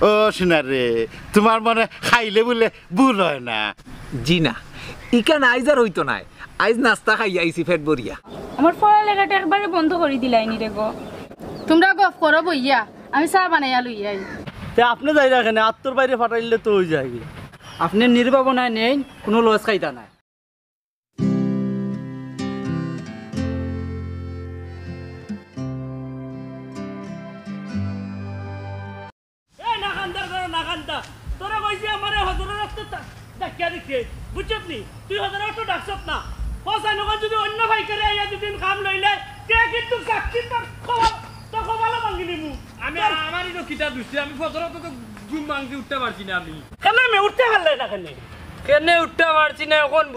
ও শোনা রে তোমার মনে খাইলে বলে ভুল হয় না জি না ইকান আইজ আর হইতো নাই আইজ নাস্তা খাই আইছি পেট ভরিয়া আমার পড়ালেখাটা একবারে বন্ধ করে দিলাইনি রে গো তোমরা গফ করো বইয়া আমি চা বানাইয়া লইয়াই তে আপনি যাই রাখেন আত্মর বাইরে ফাটাইলে তো হয়ে যায় আপনি নির্বাবনায় নেই কোনো লস খাইতা নাই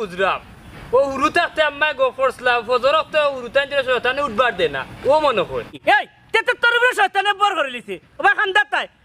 বুঝলাম ও উরু থাকতে আমায় গো ফোর্সলাম ফজরক তো উরুতান দিলে শয়তানে উঠবার দে না ও মনে হয় এই তেতে তোর উপরে শয়তানে বর করে লিছে ওবা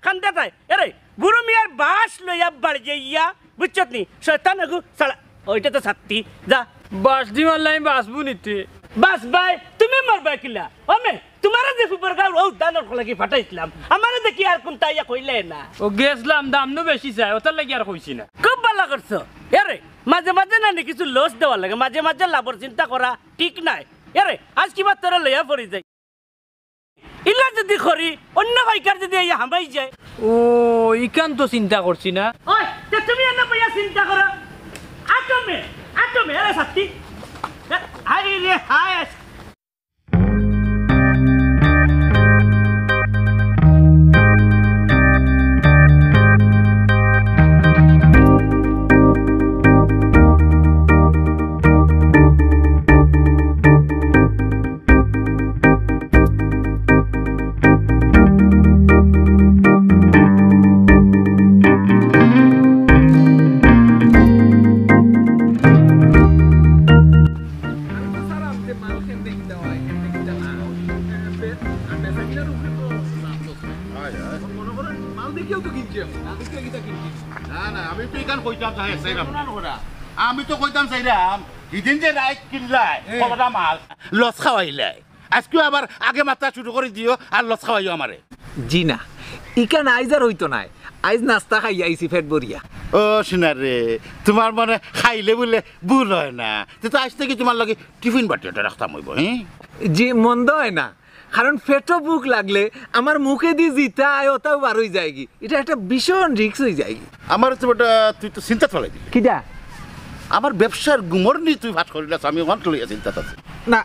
খান্দা তাই আরে বুড়ো মিয়ার বাস লইয়া বাড়ি যাইয়া বুঝছত নি শয়তান আগু সালা ওইটা তো সত্যি যা বাস দি মারলাই বাসবু নিতে বাস ভাই তুমি মারবা কিলা ওমে তোমারে যে ফুপর গাও ও দানর লাগি ফাটাইছিলাম আমারে দেখি আর কোন তাইয়া কইলে না ও গেছলাম দাম নো বেশি চাই ওটার লাগি আর কইছি না খুব ভালো করছো আরে মাঝে মাঝে না কিছু লস দেওয়া লাগে মাঝে মাঝে লাভর চিন্তা করা ঠিক নাই আরে আজ কিবা তোরা লইয়া পড়ি যাই ইলা যদি করি অন্য ভাইকার যদি হামাই যায় ও ইকান তো চিন্তা করছি না ওই তে তুমি এনে পাইয়া চিন্তা করো আটমে আরে সত্যি হাই রে হাই আমি তো কইতাম চাইলাম ইদিন যে রাইট কিনলাই কতটা মাল লস খাওয়াইলাই আজকেও আবার আগে মাত্রা শুরু করে দিও আর লস খাওয়াইও আমারে জি না ইকান আইজ আর হইতো নাই আইজ নাস্তা খাই আইছি পেট ভরিয়া ও শোনা রে তোমার মনে খাইলে বলে ভুল হয় না তো আজ থেকে তোমার লাগে টিফিন বাটিটা রাখতাম হইব হ্যাঁ জি মন্দ হয় না কারণ পেটও বুক লাগলে আমার মুখে দিয়ে জিতা আয় ওটাও বার হয়ে যায় কি এটা একটা ভীষণ রিস্ক হয়ে যায় আমার তো ওটা তুই তো চিন্তা চলাই দিবি কিটা আমার ব্যবসার গুমর নিয়ে তুই ভাত করিলাস আমি অন্ত লইয়া চিন্তা আছে না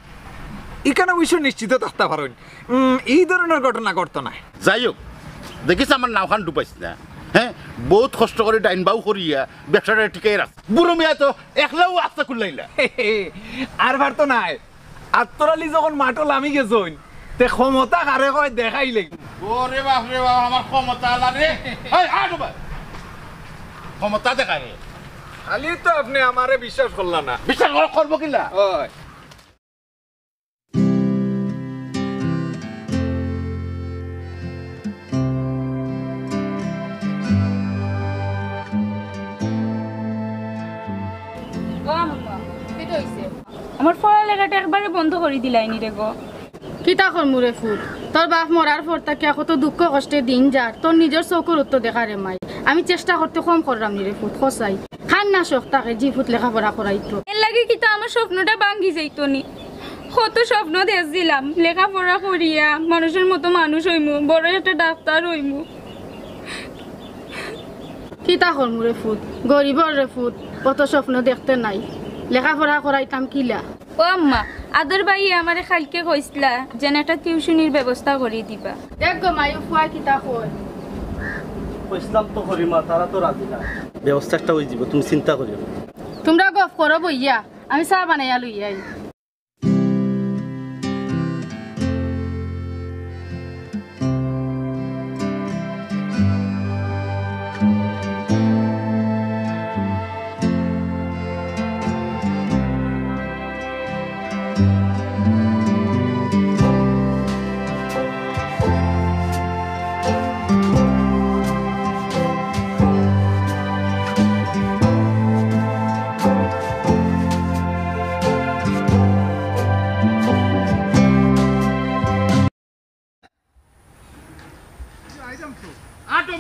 এখানে অবশ্য নিশ্চিত থাকতে পারেন এই ধরনের ঘটনা ঘটতো না যাই হোক দেখিস আমার নাওখান ডুবাইস না হ্যাঁ বহুত কষ্ট করে ডাইন বাউ করিয়া ব্যবসাটা টিকাই রাখ বুড়ো মেয়া তো একলাও আস্তা খুললাইলা আর পারতো নাই আত্মরালি যখন মাটল আমি গেছইন তে ক্ষমতা কারে কয় দেখাইলে ওরে বাপ রে বাপ আমার ক্ষমতা আলা রে এই আ ডুবা ক্ষমতা দেখাই রে খালি তো আপনি আমারে বিশ্বাস করলেন না বিশ্বাস করবো কিনা ওই আমার পড়ালেখাটা একবারে বন্ধ করে দিলাইনি রে গো কিতা করমু রে ফুল তোর বাপ মরার পর তাকে কত দুঃখ কষ্টে দিন যার তোর নিজের চকুর উত্তর দেখা রে মাই আমি চেষ্টা করতে কম করলাম নি রে ফুল খসাই খান না শখ তাকে জি ফুট লেখাপড়া করাইতো এর লাগে কিতা আমার স্বপ্নটা ভাঙ্গি যাইতো নি কত স্বপ্ন দেখছিলাম লেখাপড়া করিয়া মানুষের মতো মানুষ হইমু বড় একটা ডাক্তার হইমু কিতা করমু রে ফুল গরিবর রে ফুল কত স্বপ্ন দেখতে নাই লেখাপড়া করাইতাম কিলা ও আম্মা আদর ভাই আমারে খালকে কইছিলা যেন একটা টিউশনির ব্যবস্থা করে দিবা দেখ গো মায়ু ফুয়া কিতা কই কইছিলাম তো করিমা তারা তো রাজি না ব্যবস্থা একটা হয়ে যাব তুমি চিন্তা করিও না তোমরা গফ করো বইয়া আমি চা বানাইয়া লইয়াই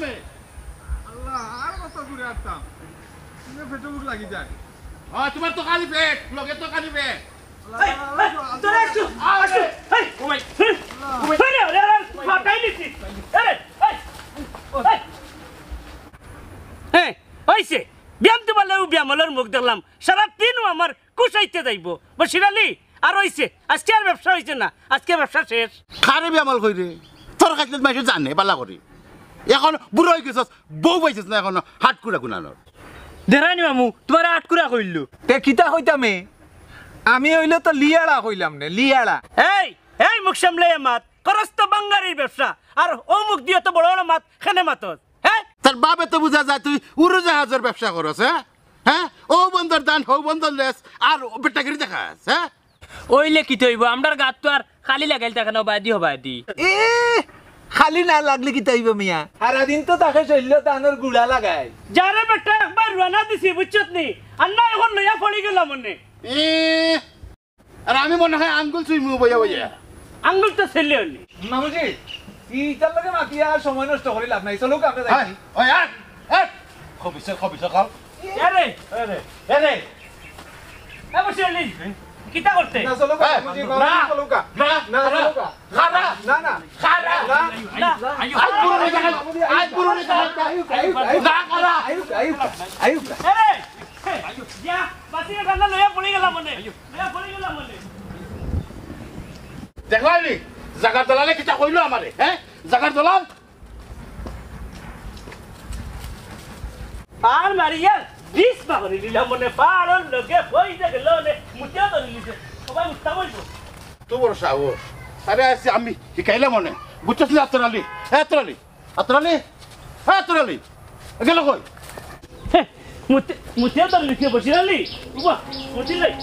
মে আল্লাহ আর কত ঘুরে আসতাম তুমি পেটে বুক লাগি যায় তোমার তো খালি পেট লগে তো খালি পেট তোরা একটু আসো এই ঘুমাই ঘুমাই ফাটাই নিছি হ্যাঁ হইছে ব্যায়াম তো বলে ব্যায়ামলের মুখ দেখলাম সারা দিনও আমার কুসাইতে যাইব বসির আলী আর হইছে আজকে আর ব্যবসা হইছে না আজকে ব্যবসা শেষ খারে ব্যামল কই রে তোর কাছে মাইছে জানে বালা করি এখন বুড়ো হয়ে গেছস বউ পাইছিস না এখন হাত কুড়া গুনানোর দেরানি মামু তোমার আটকুরা কইলো তে কিতা কইতামে আমি হইলে তো লিয়াড়া কইলাম না লিয়াড়া এই এই মুখ সামলে মাত করস তো বাঙ্গারির ব্যবসা আর ও মুখ দিয়ে তো বড় বড় মাত খেনে মাতস হ্যাঁ তোর বাপে তো বুঝা যায় তুই উড়োজাহাজের ব্যবসা করস হ্যাঁ ও বন্দর দান হো বন্দর লেস আর বেটাগিরি দেখাস হ্যাঁ ওইলে কি তৈব আমরার গাত তো আর খালি লাগাইল থাকে না বাদি হবাদি এ খালি না লাগলে কি তাইব মিয়া সারাদিন তো তাকে শৈল্য দানোর গুড়া লাগায় যারে বেটা একবার রানা দিছি বুঝছত নি আর না এখন লইয়া পড়ি গেলাম মনে আর আমি মনে হয় আঙ্গুল চুই মু বইয়া বইয়া আঙ্গুল তো ছেলে হলি মামুজি ইটার লগে মাতিয়া সময় নষ্ট করি লাভ নাই চলো আমরা যাই ওই খবিছে কল আরে এ বসে আলি কিটা করতে না চলো মামুজি চলো না চলো খারা না না খারা না আজ পুরো না খারা আয়ু আরে যা বাসি রান্না লইয়া পড়ি গেলাম মনে লইয়া পড়ি গেলাম মনে দেখলাইনি জাগার দলালে কিটা কইলো আমারে হ্যাঁ জাগার দলাল আর মারিয়া দিস বাগরি দিলাম মনে পারন লগে হই গেল নে মুটিয়া ধরে নিছে সবাই উঠতা বলবো তো বড় সাহস আরে আসি আমি শিখাইলাম মনে বুঝছস না আতরালি গেল কই মুটিয়া ধরে নিছে বসিরালি উবা মুটি লাই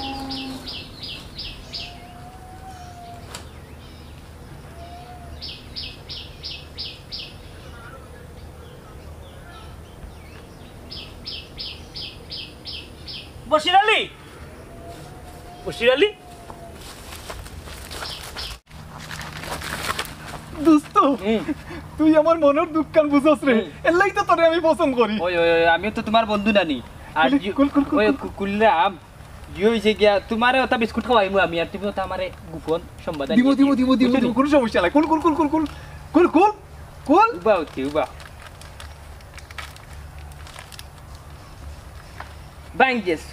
বসিরালি দোস্ত তুই আমার মনের দুঃখান বুঝছস রে এলাই তো তোরে আমি পছন্দ করি ওই ওই আমি তো তোমার বন্ধু নানি আর ওই কুলরাম হইছে গিয়া তোমারে ওটা বিস্কুট খাওয়াইমু আমি আর তুমি ওটা আমারে গোপন সংবাদ দিব কোনো সমস্যা নাই কুল উবা বাঙ্গেস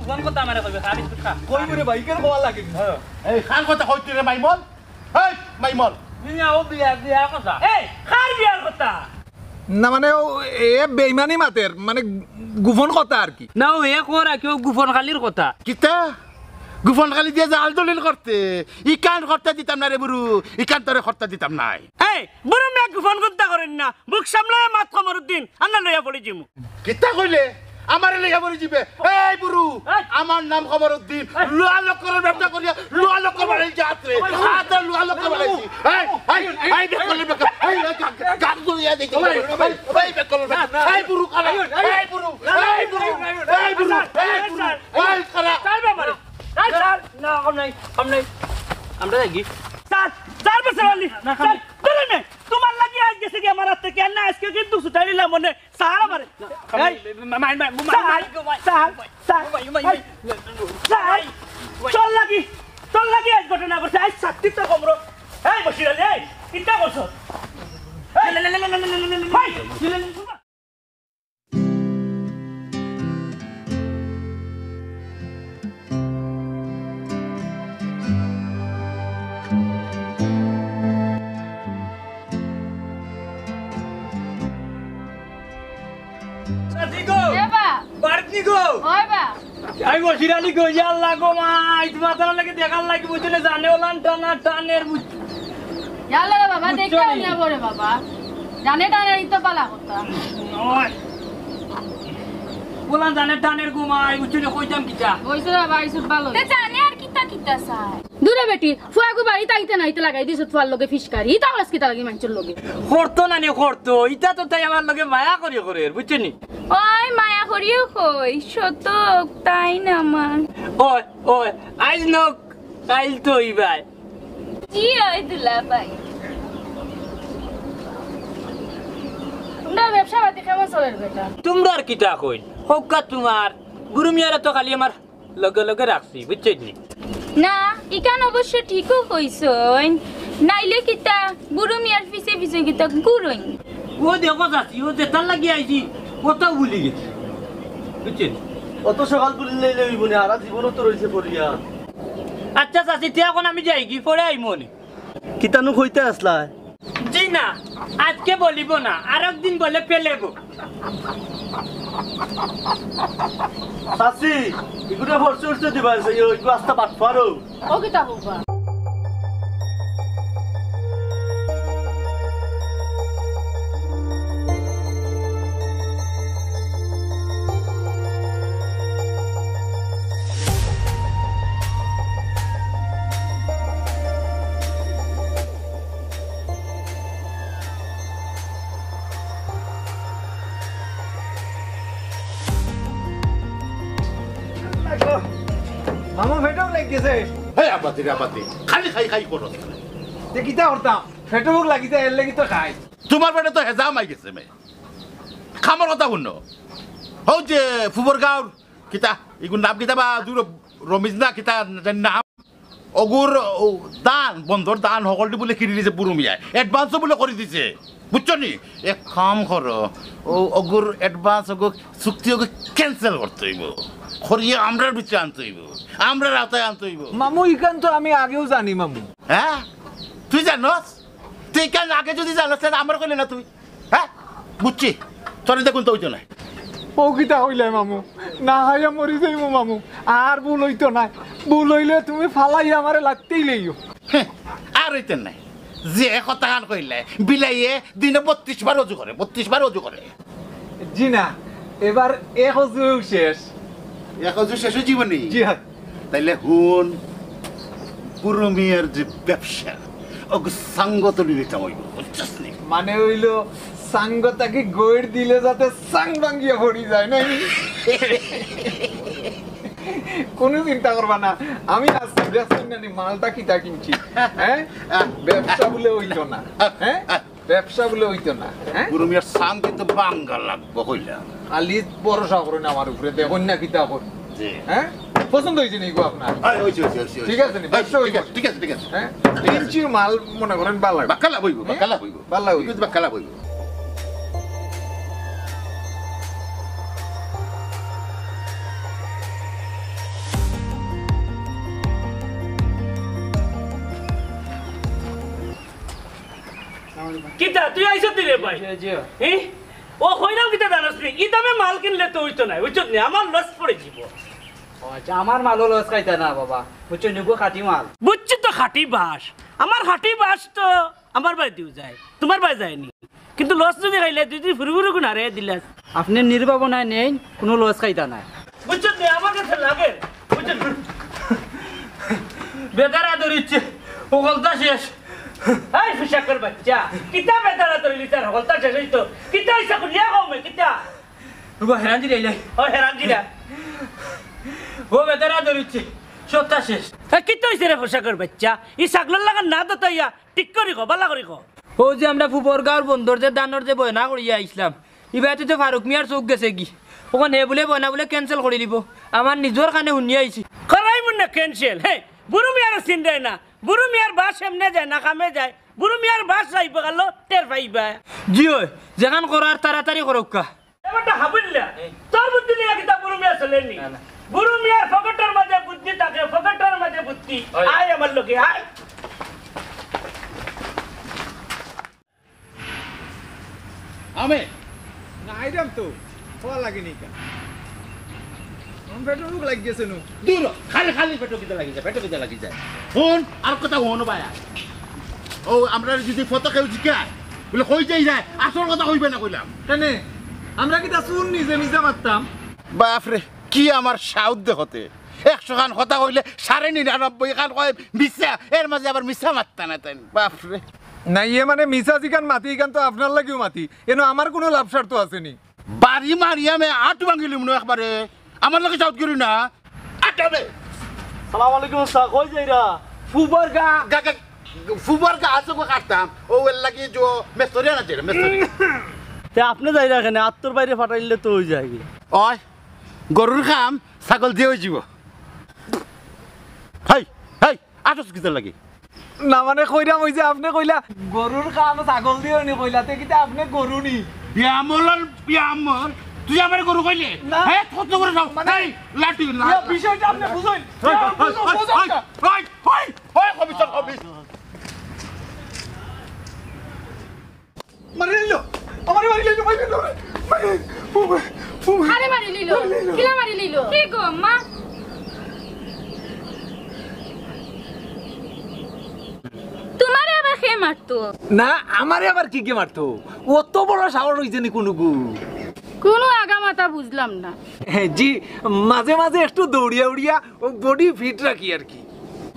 কোন কথা আমারে কইবে খা বিস্কুট খা কই মরে ভাই কেন কোয়া লাগে এই খান কথা কইতে রে মাইমল মিয়া ও বিয়া কথা এই খার বিয়ার কথা না মানে এ বেইমানি মাতের মানে গোপন কথা আর কি না ও এ কোরা কেউ গোপন খালির কথা কিতা গুফন খালি দিয়ে যে আলদলিল করতে ইকান খরচা দিতাম না রে বুড়ু ইকান তোরে খরচা দিতাম নাই এই বুড়ো মেয়ে ফোন করতে করেন না মুখ সামলে মাত কমরুদ্দিন আন্না লইয়া পড়ি জিমু কিতা কইলে আমারে লেখা বলে দিবে এই বুড়ু আমার নাম খবরউদ্দিন লুয়া লক্করের ব্যবসা করিয়া লুয়া লক্কর বানাই যাত্রে হাতে লুয়া লক্কর বানাইছি এই বেকলের বেকল এই গান করিয়া দিতে এই বেকলের বেকল এই বুড়ু খালা এই বুড়ু এই খালা চাইবে মারে চাল না কম নাই আমরা যাই চাল বছর আলি না খালি বলে নে তোমার লাগি আজ গেছে কি আমার হাতে কেন না আজকে কিন্তু সুতাই নিলাম মনে সার আমারে চল লাগি আজ ঘটনা করছে আজ সাত্তি তো কমরো এই বসির আলি এই চিন্তা করছো আমি বসিরালি কই আল্লাহ গো মাই তোমার তার লাগে দেখার লাগি বুঝলে জানে ওলান টানের ইয়াল্লা রে বাবা দেখে নিয়া পড়ে বাবা জানে টানের ইতো পালা কথা ওলান জানে টানের ঘুমাই বুঝলে কইতাম কিটা কইছে বাবা ইসুর ভালো তে জানে আর কিতা চাই দূরে বেটি ফুয়াগু বাড়ি তাইতে নাইতে লাগাই দিছ ফুয়ার লগে ফিসকারি ইতা হলাস কি তালাগি মানুষের লগে করতো না নি করতো ইটা তো তাই আমার লগে মায়া করি করে বুঝছো নি ওই মায়া করিও কই সত তাই না আমার ওই ওই আইজ নক কাইল তো ইবাই জি ওই দুলা ভাই তোমরা ব্যবসা বাতি কেমন চলে বেটা তোমরা আর কিটা কই হোকা তোমার গুরু মিয়ারা তো খালি আমার লগে লগে রাখছি বুঝছো নি না ইকান অবশ্য ঠিকও কইছন নাইলে কিতা বুড়ো মিয়ার পিছে পিছে কিতা গুরুই ও দেখো যাচ্ছি ও যেতার লাগি আইছি কত ভুলি গেছি বুঝছেন অত সকাল বললে লইব না আর জীবনও তো রইছে পড়িয়া আচ্ছা চাচি তে এখন আমি যাই কি পরে আইমো নি কিতানু কইতে আসলা জি না আজকে বলিব না আর একদিন বলে ফেলেবো সাসি ইগুটা ফরছে উঠতে দিবা একটু আস্তা পাঠ পারো ও কিতা হবা মামু ফেটক লাগিছে হে আপাতি রে আপাতি খালি খাই খাই করো তে কিতা করতাম ফেটক লাগিছে এর লাগি তো খাই তোমার পেটে তো হেজাম আই গেছে মে খামার কথা শুনো হও যে ফুবর গাঁর কিতা এগুর নাম কিতা বা দূর রমিজ না কিতা নাম অগুর দান বন্ধর দান সকলটি বলে কিনি দিছে বুরুমিয়ায় এডভান্সও বলে করে দিছে বুঝছো নি এক কাম করো ও অগুর এডভান্স অগুর চুক্তি ওকে ক্যান্সেল করতে হইব খরিয়ে আমরার ভিতরে আনতে হইব আমরার আওতায় আনতে হইব মামু ইখান তো আমি আগেও জানি মামু হ্যাঁ তুই জানোস তুই কেন আগে যদি জানোস তাহলে আমার কইলে না তুই হ্যাঁ বুঝছি চলে দেখুন তো ওই নাই ও কিতা হইলে মামু না হাইয়া মরি যাইমু মামু আর ভুল হইতো না ভুল হইলে তুমি ফালাই আমারে লাগতেই লইও হ্যাঁ, আর হইতেন নাই যে কথা গান কইলে বিলাইয়ে দিনে 32 বার অজু করে 32 বার অজু করে জি না এবার এক হজুও শেষ এক অজু শেষ জীবনী জি হ্যাঁ তাইলে হুন পুরো মেয়ের যে ব্যবসা ও সঙ্গত নিতে হইব বুঝছস নি মানে হইলো সাঙ্গতাকে গইর দিলে যাতে সাং ভাঙ্গিয়া পড়ি যায় না কোনো চিন্তা করবা না আমি আজকে বেসনানি মালটা কিটা কিনছি হ্যাঁ ব্যবসা বলে হইতো না হ্যাঁ ব্যবসা বলে হইতো না হ্যাঁ পুরো মেয়ের সাং কিন্তু বাঙ্গা লাগবো কইলা খালি ভরসা করুন আমার উপরে দেখুন না কিতা করি জি হ্যাঁ পছন্দ হয়েছে নাকি আপনার হইছে ঠিক আছে নি ব্যবসা হইছে ঠিক আছে ঠিক আছে হ্যাঁ ইঞ্চির মাল মনে করেন ভালো লাগবে বাকালা হইব বাকালা হইব বালা হইব। বাকালা হইব কিতা তুই আইছ দিলে ভাই এই ও হইরাম কিতা জানাস নি ই দামে মাল কিনলে তো হইতো না বুঝছ নি আমার লস পড়ে যাব আচ্ছা আমার মালও লস খাইতা না বাবা বুঝছো নিগো খাটি মাল বুঝছি তো খাঁটি বাস আমার খাঁটি বাস তো আমার বাড়িতেও যায় তোমার বাড়ি যায়নি কিন্তু লস যদি খাইলে তুই তুই ফুরু ফুরু গুণ হারে দিলাস আপনি নির্বাবনায় নেই কোনো লস খাইতা নাই বুঝছ নি আমার কাছে লাগে বুঝছ বেদারা ধরিচ্ছে ও গলতা শেষ এই ফুসাকের বাচ্চা কিতা বেদারা ধরিলি তার গলতা শেষ হইতো কিতা ইচ্ছা করিয়া কমে কিতা গো হেরান দিলে আইলাই ও হেরান দিলা ও বেদারা ধরিচ্ছে সত্তা শেষ কি তো হইছে রে পোশাকের বাচ্চা ই ছাগলের লাগা না তো তাইয়া ঠিক করি কো বালা করি কো ও যে আমরা ফুবর গাঁর বন্ধর যে দানোর যে বয়না করিয়া আইসলাম ইবাইতে তো ফারুক মিয়ার চোখ গেছে কি ওখানে হে বলে বয়না বলে ক্যান্সেল করে দিব আমার নিজের কানে শুনিয়া আইছি করাই মন না ক্যান্সেল হে বুড়ো মিয়ার চিন দেয় না বুড়ো মিয়ার বাস এমনে যায় না কামে যায় বুড়ো মিয়ার বাস যাইব গেল টের পাইবা জি ওই যেখান করার তাড়াতাড়ি করক্কা এবারটা হাবিল্লা তোর বুদ্ধি নিয়ে কিতা বুড়ো মিয়া চলেনি বুড়ো মিয়ার ফকটের মাঝে বুদ্ধি থাকে ফকটের মাঝে বুদ্ধি আয় আমার লোকে আয় আমি না আইরাম তো হওয়া লাগেনি কা পেট্রোল লাগিয়েছে নু দূর খালি খালি পেটো কিতে লাগি যায় পেটো কিতে লাগি যায় শুন আর কথা শুন ভাইয়া ও আমরা যদি ফটো কেউ জিকায় বলে কই যাই যায় আসল কথা কইবে না কইলাম কেনে আমরা কি তা শুন নিজে নিজে মারতাম বাপরে কি আমার সাউথ দেখতে 100 খান কথা কইলে 99.5 খান কয় মিছা এর মাঝে আবার মিছা মারতা না তাই বাপরে না ইয়ে মানে মিসাজি গান মাতি গান তো আপনার লাগিও মাতি এনো আমার কোনো লাভ স্বার্থ আসেনি বাড়ি মারিয়া মে আট ভাঙিলিম না একবারে আমার লাগে চাউত করি না আটাবে সালাম আলাইকুম স্যার কই যাইরা ফুবার গা ফুবার গা আসো কাটতাম ও এর লাগি जो মেস্তরি না যে মেস্তরি তে আপনি যাইরা এখানে আত্মর বাইরে ফাটাইলে তো হই যায় ওই গরুর খাম ছাগল দিয়ে হয়ে যাব হাই হাই আটস কিতে লাগে না মানে কইরাম ওই যে আপনি কইলা গরুর কাম ছাগল দিও নি কইলাতে কিতা আপনি গরু নি ব্যামলর ব্যামল তুই আমার গরু কইলে হে কত করে যাও এই লাঠি না বিষয়টা আপনি বুঝুন ওই কমিশন অফিস মারি নিল আমার মারি নিল আরে মারি লিল কিলা মারি লিল কি গো মা তোমারে আবার খেয়ে মারতো না আমারে আবার কি কি মারতো অত বড় সাহস হইছে নি কোনগু কোনো আগামাতা বুঝলাম না জি মাঝে মাঝে একটু দৌড়িয়া উড়িয়া বডি ফিট রাখি আর কি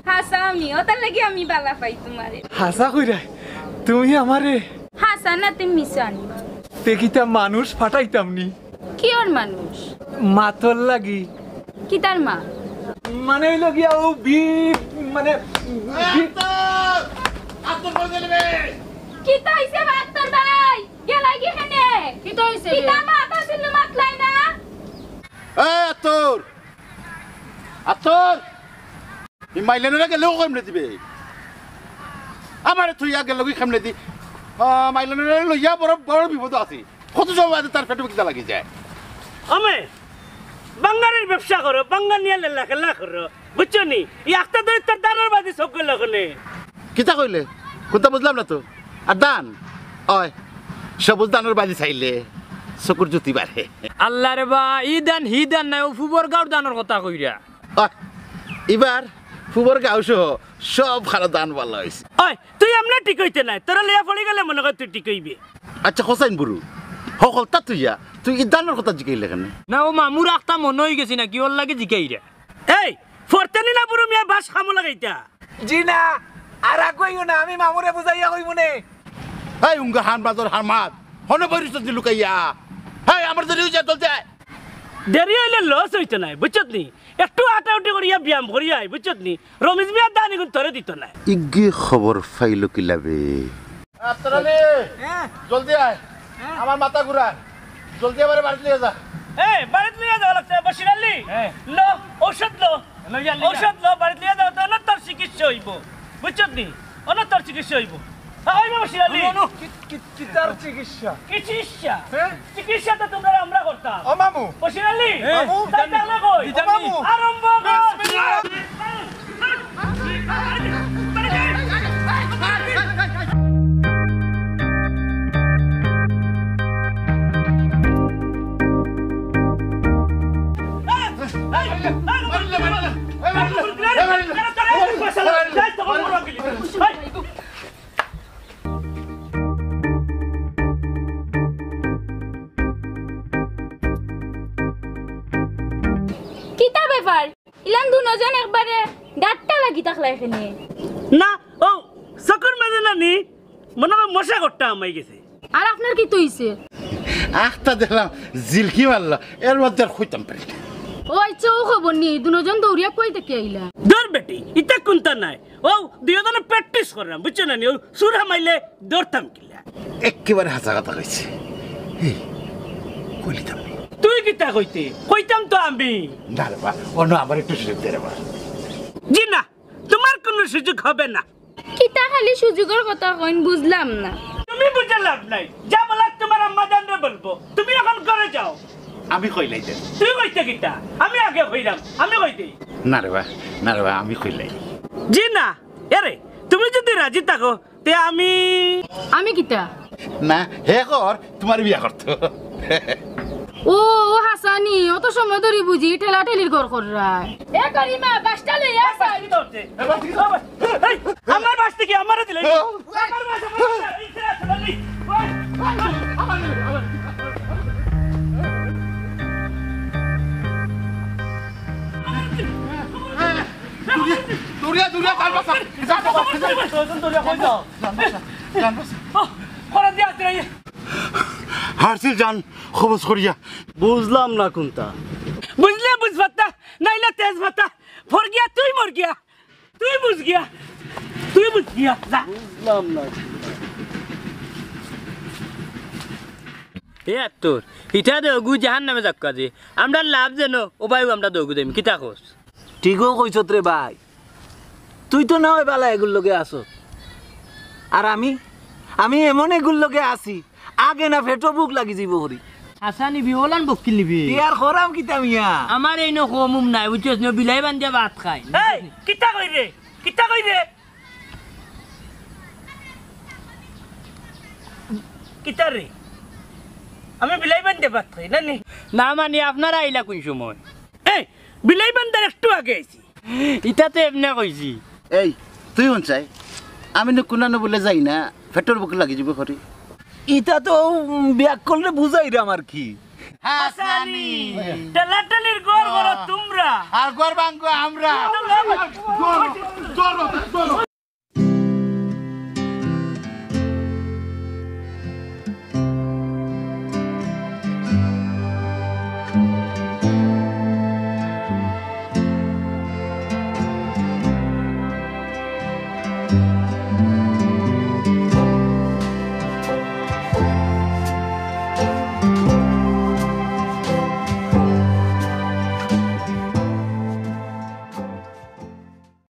হাসা আমি ওটার লাগি আমি বালা পাই তোমারে হাসা কইরা তুমি আমারে হাসা না তুমি মিশানি তেকিতা মানুষ ফাটাইতাম নি কি ওর মানুষ মাতল লাগি কি তার মা মানে হইল গিয়া ও বি মানে আত্মর করে দেবে কি তাইছে বাত্তর ভাই গেলাই কি খানে কি তো হইছে কি তা মাথা ছিল মাতলাই না এই আত্মর এই মাইলেনের গেলেও কেমনে দিবে আমার তুই আগে লগি কেমনে দি মাইলেনের লইয়া বড় বড় বিপদ আছে কত সময় তার পেটে কিতা লাগি যায় আমি বাঙ্গারের ব্যবসা করো বাঙ্গার নিয়ে লেলা করো বুঝছো নি এই একটা ধরে তার দানার বাদি সব করলো ওখানে কিতা কইলে কোনটা বুঝলাম না তো আর দান ওই সবুজ দানের বাজি চাইলে চকুর জুতি বাড়ে আল্লাহ রে বা ই দান হি দান নাই ও ফুবর গাঁর দানের কথা কইরা ওই এবার ফুবর গাঁও সহ সব খানা দান ভালো হয়েছে ওই তুই এমনি ঠিক হইতে নাই তোরা লিয়া পড়ে গেলে মনে কর তুই ঠিক হইবি আচ্ছা হোসাইন বুড়ু সকল তা তুই এই দানের কথা জিকাইলে কেন না ও মামুর একটা মনে হয়ে গেছি না কি ওর লাগে জিকাইরা এই ফরতেনি না বুড়ো মিয়া বাস খামো লাগাইতা জি না আর কইও না আমি মামুরে বুঝাইয়া কইব নে এই উঙ্গা হান বাজার হারমাত হন বরিস লুকাইয়া হ্যাঁ আমার যদি চল যায় দেরি হইলে লস হইতে নাই বুঝছত নি একটু আটাউটি করিয়া ব্যায়াম করিয়া বুঝছত নি রমেশ মিয়া দানি গুণ তোরে দিত না ইগে খবর ফাইলো কি লাবে আতরালে জলদি আয় আমার মাথা ঘুরা জলদি আমারে বাড়ি নিয়ে যা এই বাড়িতে লিয়া যাওয়া লাগছে বসির আলী লো ঔষধ লো ঔষধ লো বাড়িতে লিয়া যাওয়া তো অনন্তর চিকিৎসা হইব বুঝছত নি অনন্তর চিকিৎসা হইব ওই বসির আলী কিতার চিকিৎসা চিকিৎসা চিকিৎসা তো তোমরা আমরা করতাম ও মামু বসির আলী মামু, তাই তাহলে কই মামু। আরম্ভ কর কিতা ব্যাপার ইলান দুজন একবারে ডাটটা লাগি থাকলা এখানে না ও চকুর মাঝে নানি মনে হয় মশা করতে আমায় গেছে আর আপনার কি তো হইছে আখটা দেখলাম জিলকি মারলো এর মধ্যে আর খুঁজতাম পারি না ওই চৌ খবর নি দুজন দৌড়িয়া কই থেকে আইলা দৌড় বেটি ইটা কোনটা নাই ও দুজনে প্র্যাকটিস করলাম বুঝছো না নি ও সুরা মাইলে দৌড়তাম কিলা একেবারে হাসা কথা কইছে কইলিতাম তুই কিতা কইতে কইতাম তো আমি না রে বা অন্য আমার একটু সুযোগ দে রে বা জি না তোমার কোনো সুযোগ হবে না কিতা খালি সুযোগের কথা কইন বুঝলাম না তুমি বুঝে লাভ নাই যা বলার তোমার আম্মা জানরে বলবো তুমি এখন ঘরে যাও আমি কইলাই দে তুই কইতে কিতা আমি আগে কইলাম আমি কইতে না রে বা আমি কইলাই জি না এরে তুমি যদি রাজি থাকো তে আমি কিতা না হে কর তোমার বিয়া করতো ও হাসানি অত সময় ধরে বুঝি ঠেলা ঠেলির ঘর কররায় এ করিমা বাসটা লইয়া আসা আমার বাস থেকে আমারে দিলে দূরে জান বাসা জান বাসা হারছিল জান খবর করিয়া বুঝলাম না কোনটা বুঝলে বুঝবাতা নাইলে তেজ ভাতা ফর গিয়া তুই মর গিয়া তুই বুঝ গিয়া যা বুঝলাম না এ তোর ইটা দগু জাহান নামে যাক্কা যে আমরা লাভ যেন ও ভাই আমরা দগু দেম কিতা কস ঠিকও কইছত রে ভাই তুই তো না হয় বালা এগুলো লগে আসো আর আমি এমন এগুলো লগে আসি আগে না ফেটো বুক লাগি যাব হরি আসা নিবি ওলান বকিল নিবি ইয়ার খরাম কিতা মিয়া আমার এই নকমুম নাই বুঝছস ন বিলাই বান্ধে ভাত খাই এই কিতা কই রে কিতা রে আমি বিলাই বান্ধে ভাত খাই না নি না মানে আপনারা আইলা কোন সময় এই বিলাই বান্ধার একটু আগে আইছি ইটা তো এমনে কইছি এই তুই হন চাই আমি না কোনানো বলে যাই না ফেটর বুক লাগি যাব করি ইটা তো ব্যাক করলে বুঝাই রে আমার কি হাসানি টালাটালির গড় গড় তোমরা আর গর বাঙ্গো আমরা